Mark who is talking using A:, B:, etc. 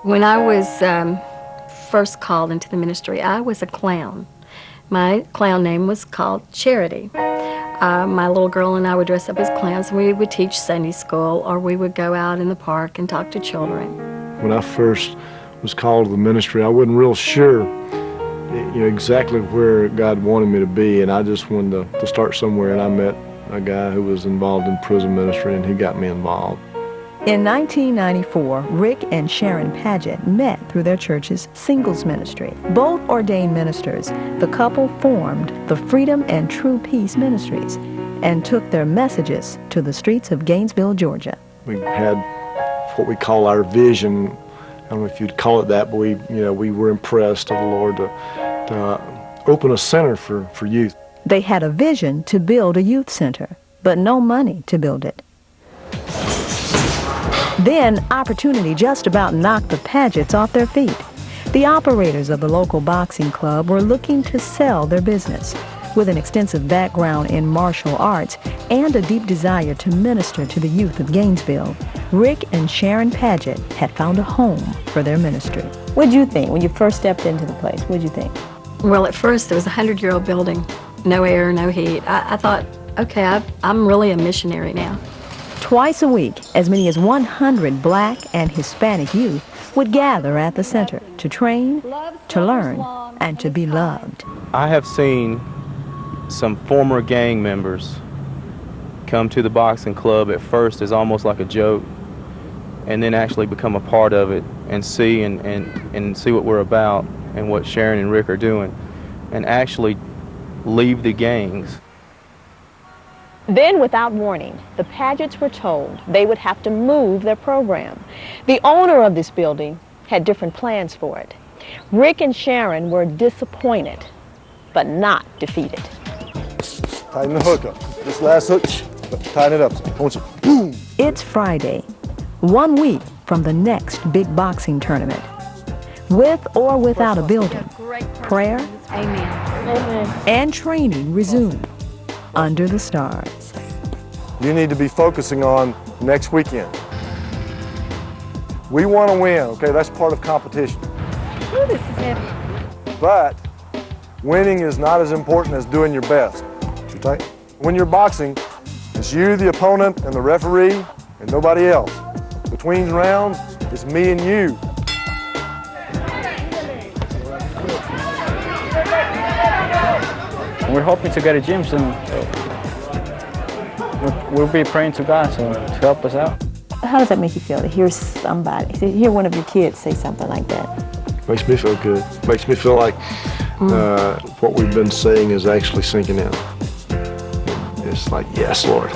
A: When I was first called into the ministry, I was a clown. My clown name was called Charity. My little girl and I would dress up as clowns, and we would teach Sunday school, or we would go out in the park and talk to children.
B: When I first was called to the ministry, I wasn't real sure exactly where God wanted me to be, and I just wanted to start somewhere, and I met a guy who was involved in prison ministry, and he got me involved.
C: In 1994, Rick and Sharon Paget met through their church's singles ministry. Both ordained ministers, the couple formed the Freedom and True Peace Ministries and took their messages to the streets of Gainesville, Georgia.
B: We had what we call our vision. I don't know if you'd call it that, but we were impressed of the Lord to open a center for youth.
C: They had a vision to build a youth center, but no money to build it. Then, opportunity just about knocked the Pagets off their feet. The operators of the local boxing club were looking to sell their business. With an extensive background in martial arts and a deep desire to minister to the youth of Gainesville, Rick and Sharon Paget had found a home for their ministry. What did you think when you first stepped into the place? What did you think?
A: Well, at first, it was a 100-year-old building. No air, no heat. I thought, okay, I'm really a missionary now.
C: Twice a week, as many as 100 black and Hispanic youth would gather at the center to train, to learn, and to be loved.
D: I have seen some former gang members come to the boxing club at first as almost like a joke, and then actually become a part of it and see and see what we're about and what Sharon and Rick are doing, and actually leave the gangs.
C: Then, without warning, the Pagets were told they would have to move their program. The owner of this building had different plans for it. Rick and Sharon were disappointed, but not defeated.
E: Tighten the hook up. This last hook, tighten it up. I want you, boom!
C: It's Friday, 1 week from the next big boxing tournament. With or without a building, prayer and training resume under the stars.
E: You need to be focusing on next weekend. We want to win, okay? That's part of competition.
A: Ooh, this is heavy.
E: But winning is not as important as doing your best. When you're boxing, it's you, the opponent, and the referee, and nobody else. Between rounds, it's me and you.
F: We're hoping to get a gym soon. We'll be praying to God to help us out.
C: How does that make you feel to hear somebody, to hear one of your kids say something like that?
B: Makes me feel good. Makes me feel like what we've been saying is actually sinking in. It's like, yes, Lord.